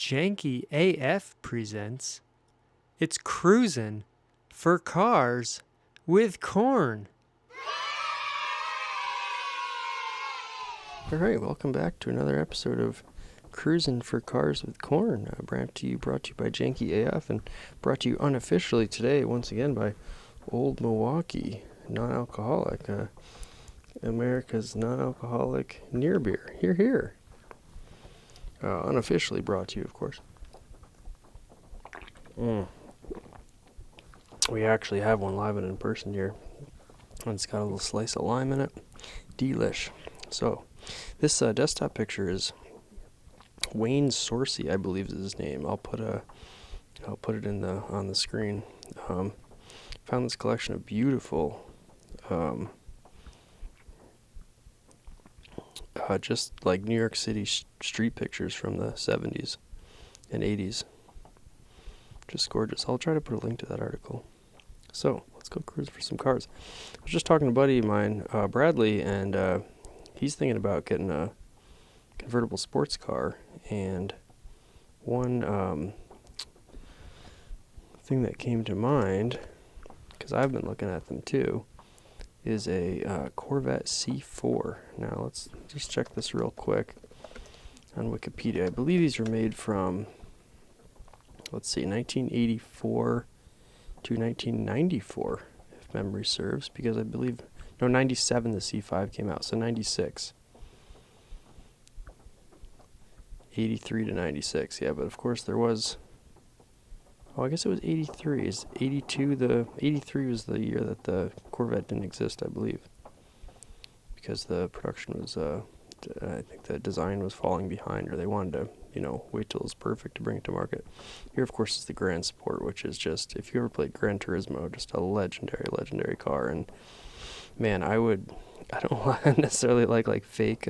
Janky AF presents It's Cruisin' for Cars with Corn. Alright, welcome back to another episode of Cruisin' for Cars with Corn. Brought to you by Janky AF and brought to you unofficially today, once again, by Old Milwaukee, non-alcoholic, America's non-alcoholic near beer. Here. Unofficially brought to you, of course. We actually have one live and in person here. And it's got a little slice of lime in it. Delish. So, this desktop picture is Wayne Sorsey, I believe is his name. I'll put it on the screen. Found this collection of beautiful, just like New York City street pictures from the 70s and 80s. Just gorgeous. I'll try to put a link to that article. So, let's go cruise for some cars. I was just talking to a buddy of mine, Bradley, and he's thinking about getting a convertible sports car. And one thing that came to mind, because I've been looking at them too, is a Corvette C4. Now, let's just check this real quick on Wikipedia. I believe these were made from, 1984 to 1994, if memory serves, because I believe, 97 the C5 came out, so 96. 83 to 96, yeah, but of course there was, I guess it was 83. Is 83 was the year that the Corvette didn't exist, I believe, because the production was, I think the design was falling behind, or they wanted to, wait till it was perfect to bring it to market. Here, of course, is the Grand Sport, which is just, if you ever played Gran Turismo, just a legendary car. And man, I don't necessarily like fake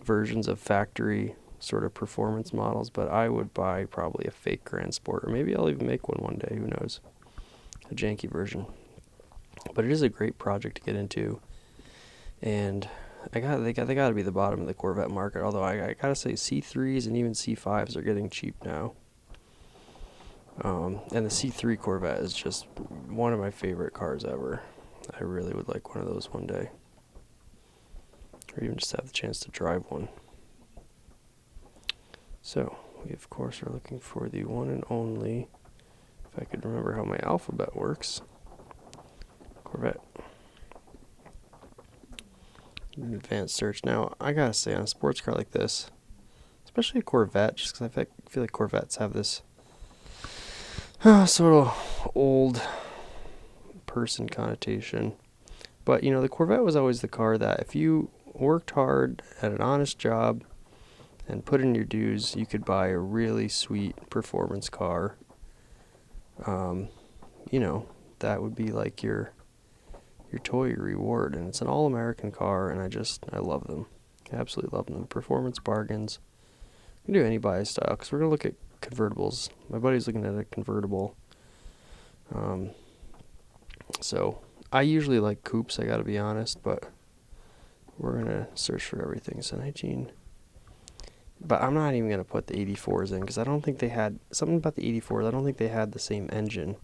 versions of factory sort of performance models, but I would buy probably a fake Grand Sport, or maybe I'll even make one day, who knows, a janky version. But it is a great project to get into, and they got to be the bottom of the Corvette market, although I gotta say C3s and even C5s are getting cheap now. And the C3 Corvette is just one of my favorite cars ever. I really would like one of those one day, or even just have the chance to drive one. So, we of course are looking for the one and only, if I could remember how my alphabet works, Corvette. An advanced search. Now, I gotta say, on a sports car like this, especially a Corvette, just because I feel like Corvettes have this sort of old person connotation. But, the Corvette was always the car that if you worked hard at an honest job and put in your dues, you could buy a really sweet performance car. That would be like your toy reward, and it's an all-American car, and I love them. I absolutely love them. The performance bargains. You can do any buy style, because we're going to look at convertibles. My buddy's looking at a convertible. So, I usually like coupes, I gotta be honest, but we're going to search for everything. So, but I'm not even going to put the 84s in, because I don't think they had, something about the 84s, I don't think they had the same engine.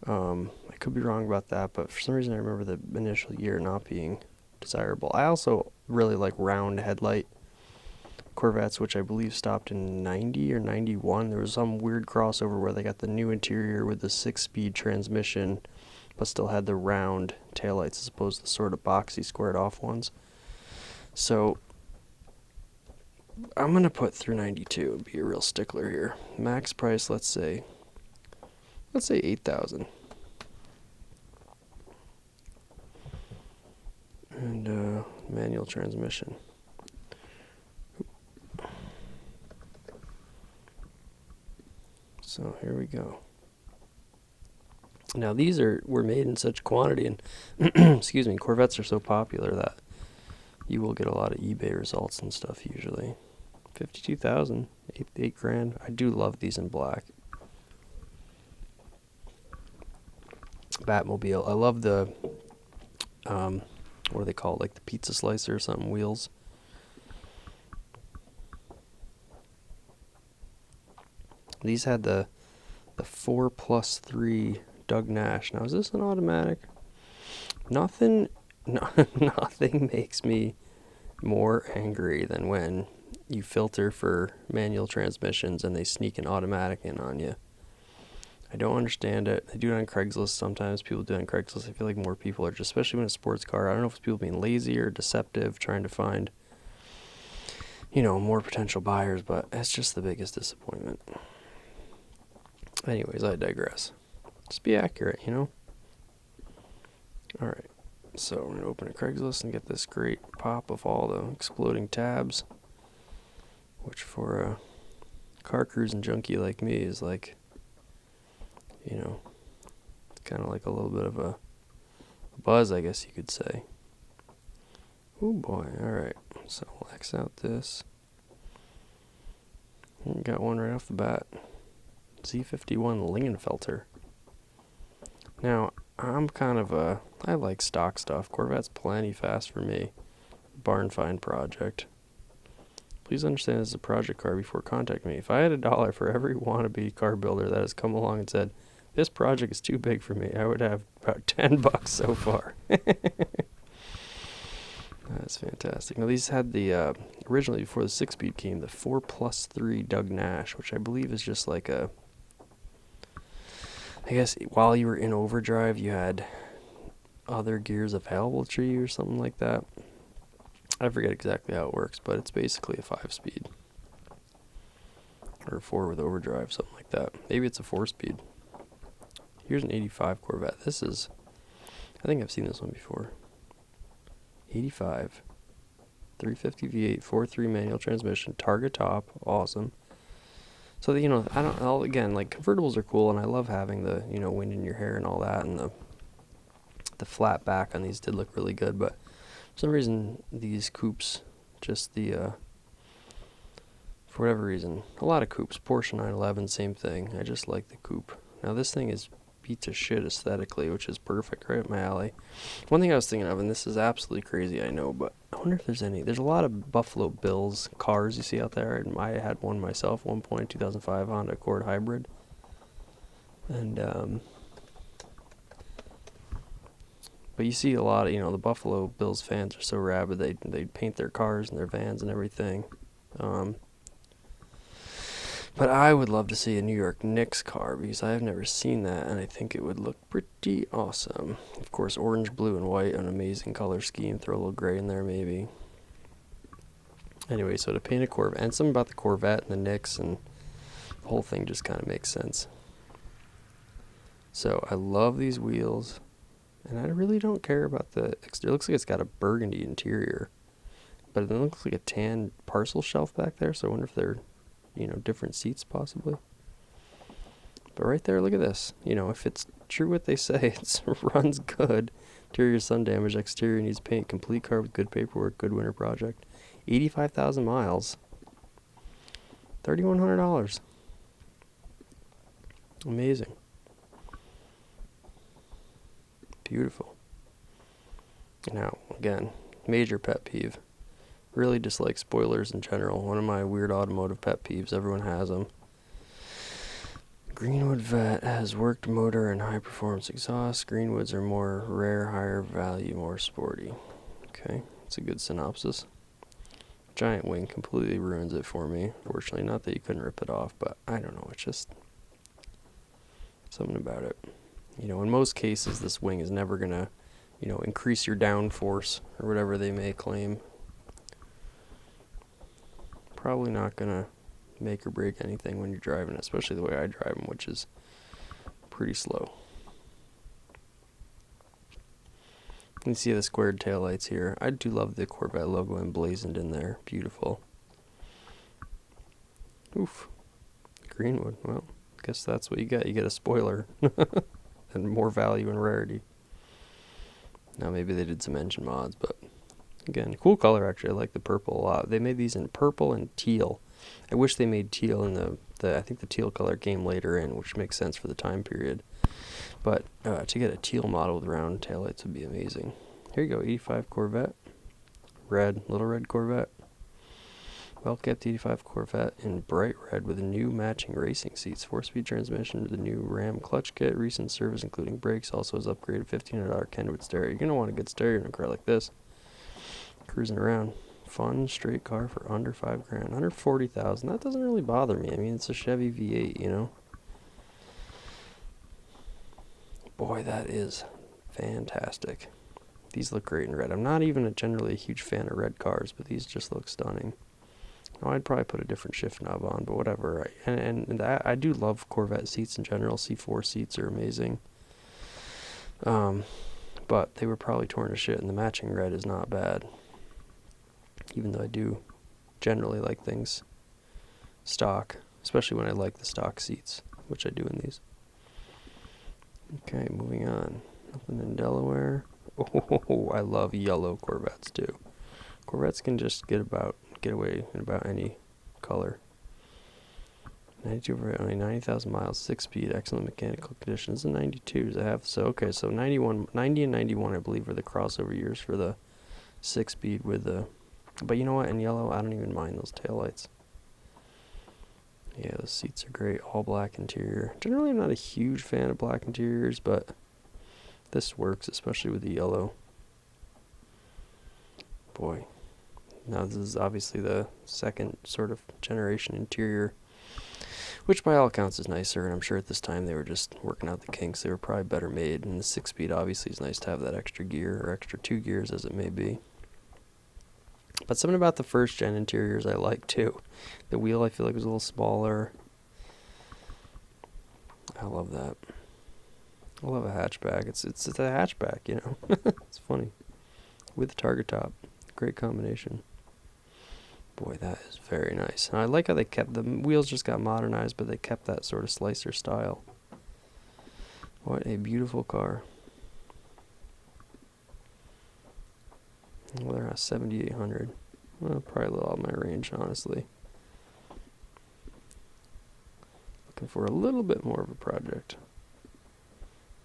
I could be wrong about that, but for some reason I remember the initial year not being desirable. I also really like round headlight Corvettes, which I believe stopped in 90 or 91. There was some weird crossover where they got the new interior with the 6-speed transmission, but still had the round taillights as opposed to the sort of boxy squared off ones. So I'm going to put through 92 and be a real stickler here. Max price, let's say $8,000. And manual transmission. So here we go. Now these were made in such quantity, and excuse me, Corvettes are so popular that you will get a lot of eBay results and stuff usually. 52,000, $8 grand. I do love these in black. Batmobile. I love the what do they call it, like the pizza slicer or something, wheels. These had the 4+3 Doug Nash. Now, is this an automatic? Nothing makes me more angry than when you filter for manual transmissions and they sneak an automatic in on you. I don't understand it. They do it on Craigslist sometimes. People do it on Craigslist. I feel like more people are, just, especially when it's a sports car. I don't know if it's people being lazy or deceptive, trying to find, more potential buyers, but that's just the biggest disappointment. Anyways, I digress. Just be accurate, Alright, so we're going to open a Craigslist and get this great pop of all the exploding tabs, which for a car cruising junkie like me is like, it's kind of like a little bit of a buzz, I guess you could say. Oh boy, alright, so we'll X out this. Got one right off the bat. Z51 Lingenfelter. Now, I'm kind of I like stock stuff. Corvette's plenty fast for me. Barn find project. Please understand this is a project car before contacting me. If I had $1 for every wannabe car builder that has come along and said, this project is too big for me, I would have about $10 so far. That's fantastic. Now, these had the, originally before the 6-speed came, the 4+3 Doug Nash, which I believe is just like I guess while you were in overdrive, you had other gears available to you or something like that. I forget exactly how it works, but it's basically a 5-speed. Or a 4 with overdrive, something like that. Maybe it's a 4-speed. Here's an 85 Corvette. This is, I think I've seen this one before. 85. 350 V8, 4.3 manual transmission, target top, awesome. So, again, like, convertibles are cool, and I love having the, wind in your hair and all that, and the flat back on these did look really good, but for some reason, these coupes, just for whatever reason, a lot of coupes, Porsche 911, same thing, I just like the coupe. Now, this thing is beat to shit aesthetically, which is perfect, right up my alley. One thing I was thinking of, and this is absolutely crazy, I know, but I wonder if there's a lot of Buffalo Bills cars you see out there, and I had one myself, 1.5 2005 Honda Accord Hybrid, and, but you see a lot of, the Buffalo Bills fans are so rabid, they paint their cars and their vans and everything, but I would love to see a New York Knicks car because I have never seen that, and I think it would look pretty awesome. Of course, orange, blue, and white, an amazing color scheme. Throw a little gray in there, maybe. Anyway, so to paint a Corvette, and something about the Corvette and the Knicks, and the whole thing just kind of makes sense. So I love these wheels, and I really don't care about the exterior. It looks like it's got a burgundy interior, but it looks like a tan parcel shelf back there, so I wonder if they're different seats possibly. But right there, look at this. If it's true what they say, it runs good. Interior sun damage, exterior needs paint, complete car with good paperwork, good winter project. 85,000 miles. $3,100. Amazing. Beautiful. Now, again, major pet peeve. Really dislike spoilers in general. One of my weird automotive pet peeves. Everyone has them. Greenwood Vet has worked motor and high performance exhaust. Greenwoods are more rare, higher value, more sporty. Okay, that's a good synopsis. Giant wing completely ruins it for me. Fortunately, not that you couldn't rip it off, but I don't know. It's just something about it. In most cases, this wing is never going to, increase your downforce or whatever they may claim. Probably not going to make or break anything when you're driving, especially the way I drive them, which is pretty slow. You can see the squared taillights here. I do love the Corvette logo emblazoned in there. Beautiful. Oof. Greenwood. Well, I guess that's what you get. You get a spoiler and more value and rarity. Now maybe they did some engine mods, but again, cool color actually. I like the purple a lot. They made these in purple and teal. I wish they made teal in the I think the teal color came later in, which makes sense for the time period. But to get a teal model with round taillights would be amazing. Here you go, 85 Corvette. Red, little red Corvette. Well-kept 85 Corvette in bright red with new matching racing seats, 4-speed transmission with the new Ram clutch kit, recent service including brakes, also has upgraded $1,500 Kenwood stereo. You're going to want a good stereo in a car like this. Cruising around. Fun, straight car for under $5,000. $140,000. That doesn't really bother me. I mean, it's a Chevy V8, you know. Boy, that is fantastic. These look great in red. I'm not even generally a huge fan of red cars, but these just look stunning. Now, I'd probably put a different shift knob on, but whatever. I do love Corvette seats in general. C4 seats are amazing. But they were probably torn to shit, and the matching red is not bad. Even though I do generally like things stock, especially when I like the stock seats, which I do in these. Okay, moving on. Nothing in Delaware. Oh, I love yellow Corvettes too. Corvettes can just get away in about any color. 92 over only 90,000 miles, 6-speed, excellent mechanical conditions. The 92s I have. So okay, so 90 and 91 I believe are the crossover years for the 6-speed with the. But you know what? In yellow, I don't even mind those taillights. Yeah, the seats are great. All black interior. Generally, I'm not a huge fan of black interiors, but this works, especially with the yellow. Boy. Now, this is obviously the second sort of generation interior, which by all accounts is nicer, and I'm sure at this time they were just working out the kinks. They were probably better made, and the 6-speed obviously is nice to have that extra gear, or extra 2 gears as it may be. But something about the first gen interiors I like too. The wheel I feel like was a little smaller. I love that. I love a hatchback. It's a hatchback, you know. It's funny. With the target top. Great combination. Boy, that is very nice. And I like how they kept the wheels just got modernized, but they kept that sort of slicer style. What a beautiful car. Well, they're at 7,800. Well, probably a little out of my range, honestly. Looking for a little bit more of a project.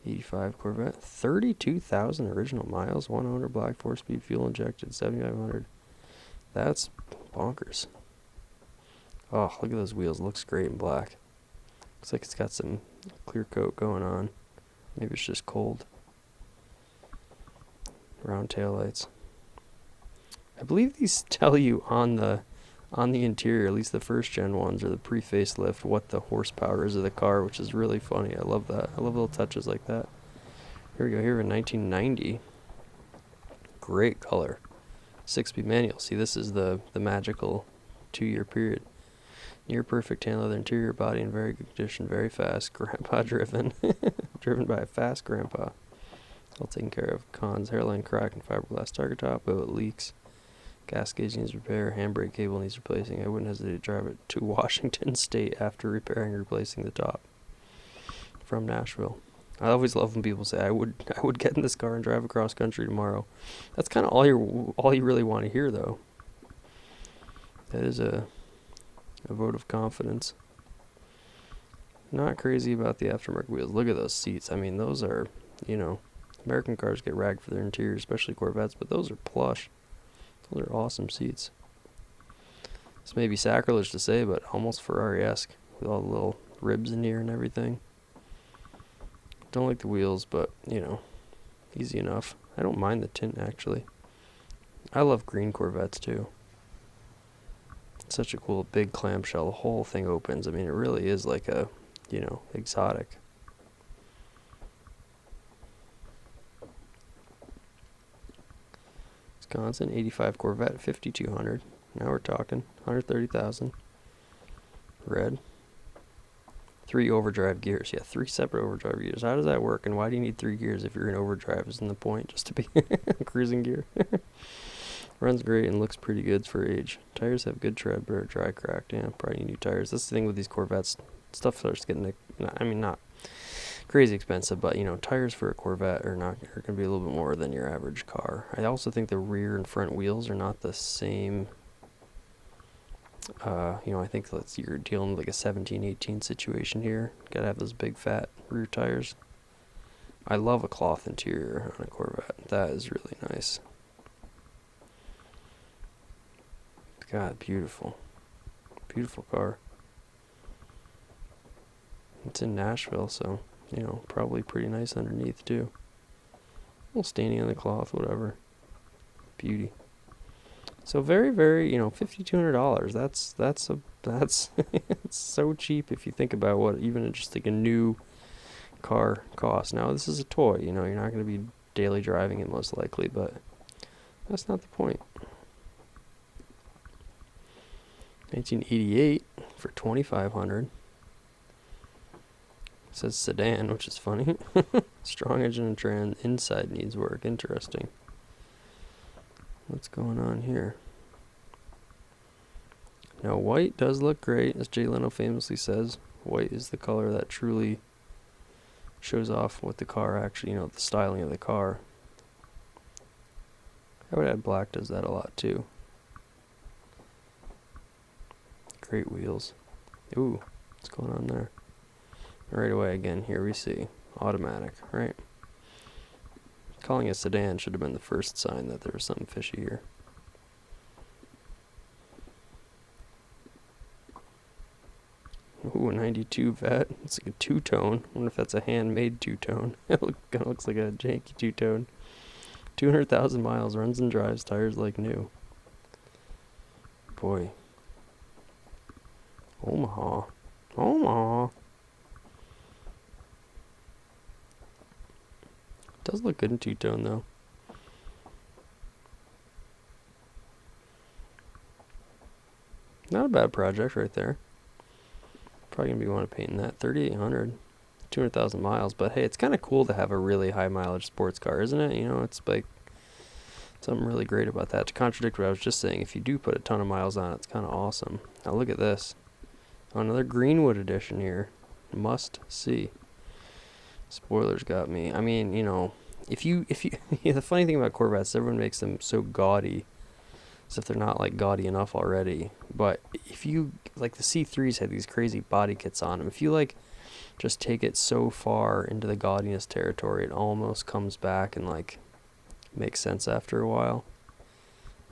85 Corvette, 32,000 original miles, 1 owner, black 4-speed, fuel injected, 7,500. That's bonkers. Oh, look at those wheels. Looks great in black. Looks like it's got some clear coat going on. Maybe it's just cold. Round taillights. I believe these tell you on the interior, at least the first gen ones or the pre-facelift, what the horsepower is of the car, which is really funny. I love that. I love little touches like that. Here we go. Here in 1990. Great color. 6-speed manual. See, this is the magical 2-year period. Near perfect tan leather interior, body in very good condition, very fast. Grandpa driven. Driven by a fast grandpa. All taken care of. Cons, hairline crack and fiberglass target top. Oh, it leaks. Gas gauge needs repair. Handbrake cable needs replacing. I wouldn't hesitate to drive it to Washington State after repairing and replacing the top. From Nashville. I always love when people say I would get in this car and drive across country tomorrow. That's kind of all you really want to hear, though. That is a vote of confidence. Not crazy about the aftermarket wheels. Look at those seats. I mean, those are, you know, American cars get ragged for their interior, especially Corvettes, but those are plush. Those are awesome seats. This may be sacrilege to say, but almost Ferrari-esque with all the little ribs in here and everything. Don't like the wheels, but, you know, easy enough. I don't mind the tint, actually. I love green Corvettes, too. It's such a cool big clamshell. The whole thing opens. I mean, it really is like a, you know, exotic. Wisconsin, 85 Corvette, 5,200. Now we're talking 130,000. Red. 3 overdrive gears. Yeah, 3 separate overdrive gears. How does that work? And why do you need 3 gears if you're in overdrive? Isn't the point just to be cruising gear? Runs great and looks pretty good for age. Tires have good tread, but are dry cracked. Yeah, probably need new tires. That's the thing with these Corvettes. Stuff starts getting, I mean, not crazy expensive, but, you know, tires for a Corvette are going to be a little bit more than your average car. I also think the rear and front wheels are not the same. You know, I think you're dealing with like a 17, 18 situation here. Gotta have those big fat rear tires. I love a cloth interior on a Corvette. That is really nice. God, beautiful. Beautiful car. It's in Nashville, so, you know, probably pretty nice underneath, too. A little staining on the cloth, whatever. Beauty. So very, very, you know, $5,200. That's it's so cheap if you think about what even just like a new car costs. Now, this is a toy, you know, you're not going to be daily driving it most likely, but that's not the point. 1988 for $2,500. It says sedan, which is funny. Strong engine and trans. Inside needs work. Interesting. What's going on here? Now, white does look great, as Jay Leno famously says. White is the color that truly shows off what the car actually, you know, the styling of the car. I would add black does that a lot too. Great wheels. Ooh, what's going on there? Right away again, here we see automatic, right? Calling it a sedan should have been the first sign that there was something fishy here. Ooh, a 92 Vet. It's like a two-tone. I wonder if that's a handmade two-tone. It looks like a janky two-tone. 200,000 miles, runs and drives, tires like new. Boy. Omaha. Omaha. Does look good in two-tone, though. Not a bad project right there. Probably going to be one to paint in that. 3,800. 200,000 miles. But hey, it's kind of cool to have a really high mileage sports car, isn't it? You know, it's like something really great about that. To contradict what I was just saying, if you do put a ton of miles on it, it's kind of awesome. Now look at this. Another Greenwood edition here. Must see. Spoilers got me. I mean, you know, if you yeah, the funny thing about Corvettes, everyone makes them so gaudy as if they're not like gaudy enough already. But if you, like the C3s had these crazy body kits on them. If you like just take it so far into the gaudiness territory, it almost comes back and like makes sense after a while.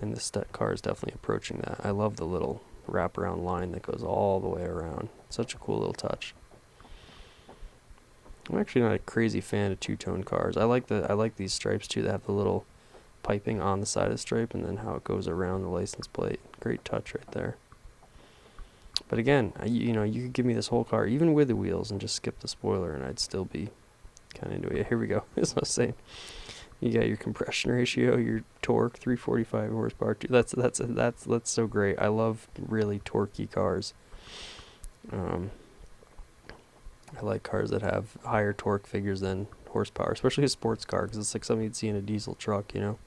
And this car is definitely approaching that. I love the little wraparound line that goes all the way around. Such a cool little touch. I'm actually not a crazy fan of two-tone cars. I like these stripes too that have the little piping on the side of the stripe and then how it goes around the license plate. Great touch right there. But again, you know, you could give me this whole car even with the wheels and just skip the spoiler and I'd still be kind of into it. Here we go. As I was saying, you got your compression ratio, your torque, 345 horsepower. That's so great. I love really torquey cars. I like cars that have higher torque figures than horsepower, especially a sports car, because it's like something you'd see in a diesel truck, you know.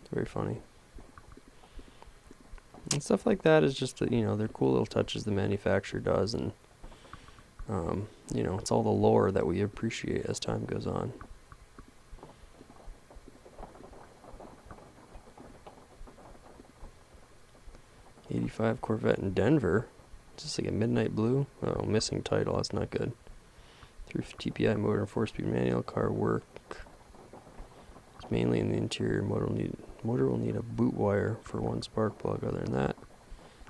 It's very funny. And stuff like that is just, you know, they're cool little touches the manufacturer does, and, you know, it's all the lore that we appreciate as time goes on. '85 Corvette in Denver. Just like a midnight blue. Oh, missing title. That's not good. 350 TPI motor and 4-speed manual. Car work. It's mainly in the interior. Motor will need a boot wire for one spark plug. Other than that,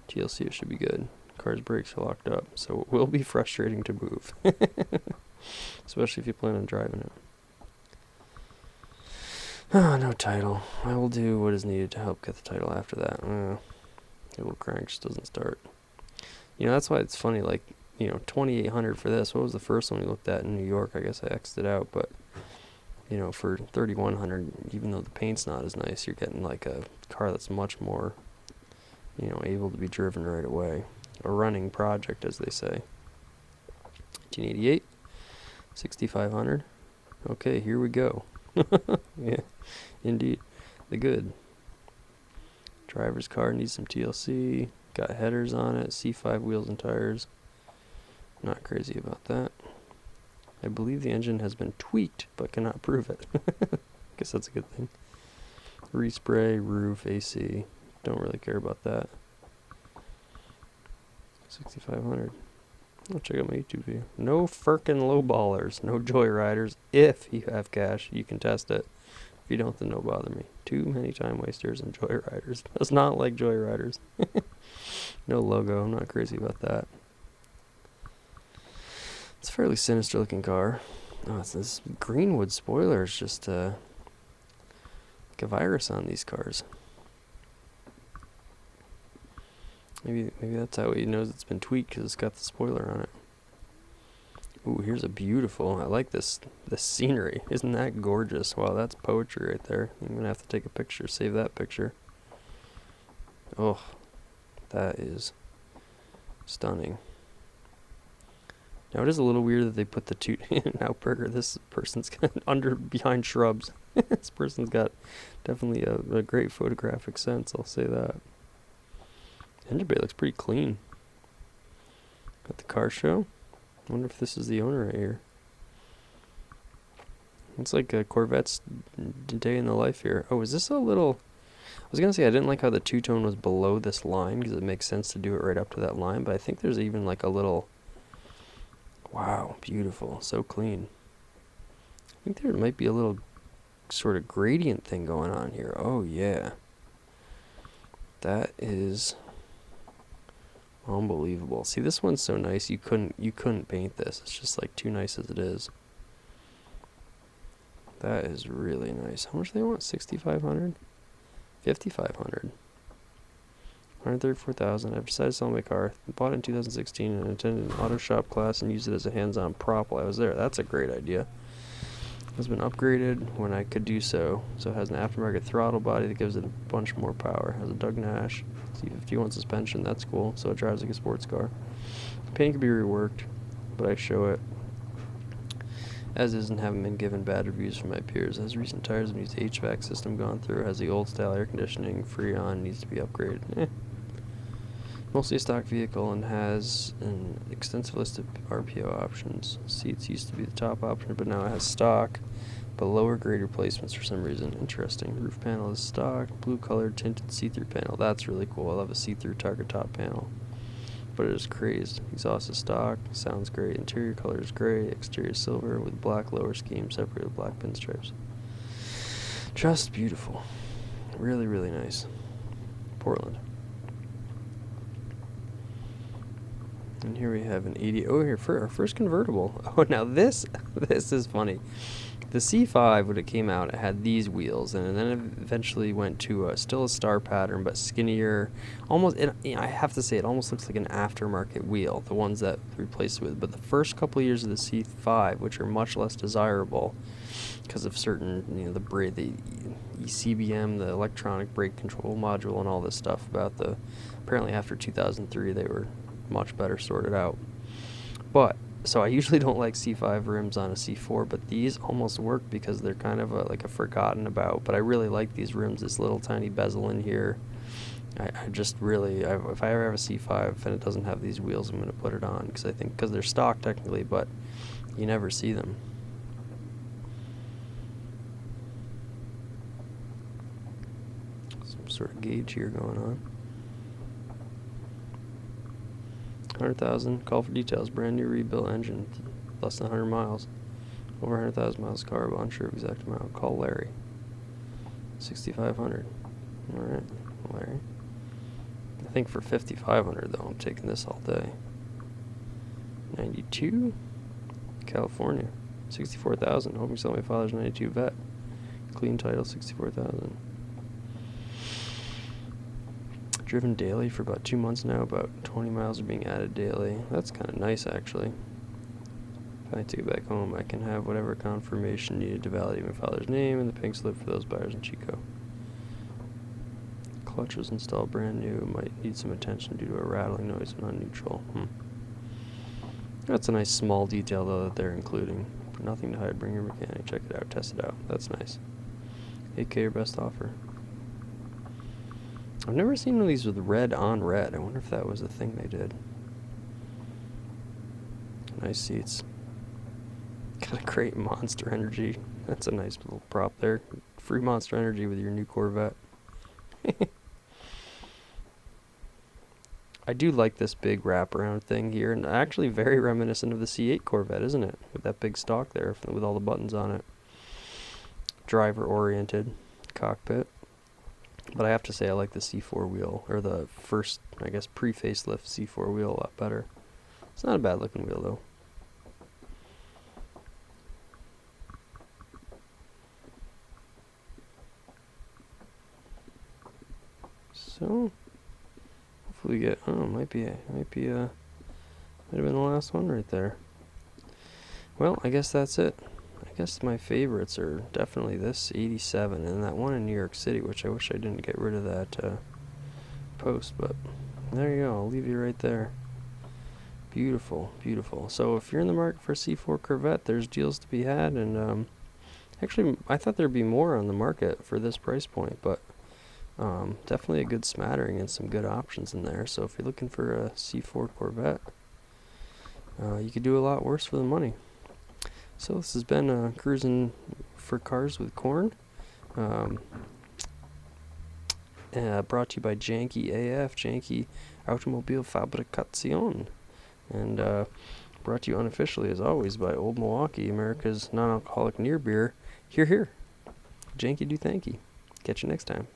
TLC it should be good. Car's brakes are locked up, so it will be frustrating to move, especially if you plan on driving it. Oh, no title. I will do what is needed to help get the title after that. The little crank just doesn't start. You know, that's why it's funny, like, you know, 2,800 for this. What was the first one we looked at in New York? I guess I X'd it out, but, you know, for 3,100, even though the paint's not as nice, you're getting, like, a car that's much more, you know, able to be driven right away. A running project, as they say. 1988, 6,500. Okay, here we go. Yeah, indeed. The good. Driver's car needs some TLC. Got headers on it, C5 wheels and tires. Not crazy about that. I believe the engine has been tweaked, but cannot prove it. Guess that's a good thing. Respray, roof, AC. Don't really care about that. 6,500. I'll check out my YouTube video. No firkin' lowballers, no joyriders. If you have cash, you can test it. If you don't, then no bother me. Too many time wasters and joyriders. Does not like joyriders. No logo. I'm not crazy about that. It's a fairly sinister looking car. Oh, it's this Greenwood spoiler is just like a virus on these cars. Maybe that's how he knows it's been tweaked, because it's got the spoiler on it. Ooh, here's a beautiful. I like this scenery. Isn't that gorgeous? Wow, that's poetry right there. I'm gonna have to take a picture. Save that picture. Oh, that is stunning. Now it is a little weird that they put the two now burger. This person's behind shrubs. This person's got definitely a great photographic sense. I'll say that. Engine bay looks pretty clean. Got the car show. I wonder if this is the owner right here. It's like a Corvette's day in the life here. Oh, is this a little... I was going to say I didn't like how the two-tone was below this line, because it makes sense to do it right up to that line, but I think there's even like a little... Wow, beautiful. So clean. I think there might be a little sort of gradient thing going on here. Oh, yeah. That is... unbelievable. See, this one's so nice. You couldn't paint this. It's just like too nice as it is. That is really nice. How much do they want? 6,500? 5,500. 134,000. I've decided to sell my car. Bought it in 2016 and attended an auto shop class and used it as a hands-on prop while I was there. That's a great idea. It has been upgraded when I could do so. So it has an aftermarket throttle body that gives it a bunch more power. It has a Doug Nash C51 suspension. That's cool. So it drives like a sports car. The paint can be reworked, but I show it as is and haven't been given bad reviews from my peers. Has recent tires and used HVAC system gone through. Has the old style air conditioning. Freon needs to be upgraded. Mostly a stock vehicle and has an extensive list of RPO options. Seats used to be the top option, but now it has stock, but lower grade replacements for some reason. Interesting. Roof panel is stock. Blue colored tinted see-through panel. That's really cool. I love a see-through target top panel. But it is crazed. Exhaust is stock. Sounds great. Interior color is gray. Exterior silver with black lower scheme separated with black pinstripes. Just beautiful. Really, really nice. Portland. And here we have an 80. Oh, here for our first convertible. Oh, now this is funny. The C5, when it came out, it had these wheels, and then it eventually went to still a star pattern, but skinnier. Almost, I have to say, it almost looks like an aftermarket wheel, the ones that replaced it with. But the first couple of years of the C5, which are much less desirable because of certain, the ECBM, the electronic brake control module, and all this stuff about the. Apparently, after 2003, they were much better sorted out. But so I usually don't like C5 rims on a C4, but these almost work because they're kind of like a forgotten about. But I really like these rims. This little tiny bezel in here. I just really, if I ever have a C5 and it doesn't have these wheels, I'm going to put it on, because they're stock technically, but you never see them. Some sort of gauge here going on. 100,000. Call for details. Brand new rebuilt engine. Less than 100 miles. Over 100,000 miles car, but unsure of exact amount. Call Larry. 6,500. All right, Larry. I think for 5,500 though, I'm taking this all day. 92. California. 64,000. Hoping to sell my father's 92 vet. Clean title. 64,000. Driven daily for about 2 months now. About 20 miles are being added daily. That's kind of nice, actually. If I take it back home, I can have whatever confirmation needed to validate my father's name and the pink slip for those buyers in Chico. Clutch was installed brand new. Might need some attention due to a rattling noise when on neutral. That's a nice small detail, though, that they're including. Nothing to hide. Bring your mechanic. Check it out. Test it out. That's nice. 8K your best offer. I've never seen one of these with red on red. I wonder if that was a thing they did. Nice seats. Got a great Monster Energy. That's a nice little prop there. Free Monster Energy with your new Corvette. I do like this big wraparound thing here, and actually very reminiscent of the C8 Corvette, isn't it? With that big stock there with all the buttons on it. Driver-oriented cockpit. But I have to say I like the C4 wheel, or the first, I guess, pre-facelift C4 wheel a lot better. It's not a bad looking wheel though. So hopefully we get, oh, might have been the last one right there. Well, I guess that's it. I guess my favorites are definitely this 87 and that one in New York City, which I wish I didn't get rid of that post, but there you go. I'll leave you right there. Beautiful, beautiful. So if you're in the market for a C4 Corvette, there's deals to be had, and actually I thought there'd be more on the market for this price point, but definitely a good smattering and some good options in there. So if you're looking for a C4 Corvette, you could do a lot worse for the money. So this has been Cruisin' for Cars with Corn, brought to you by Janky AF, Janky Automobile Fabrication, and brought to you unofficially, as always, by Old Milwaukee, America's non-alcoholic near beer. Here, Janky Do Thanky. Catch you next time.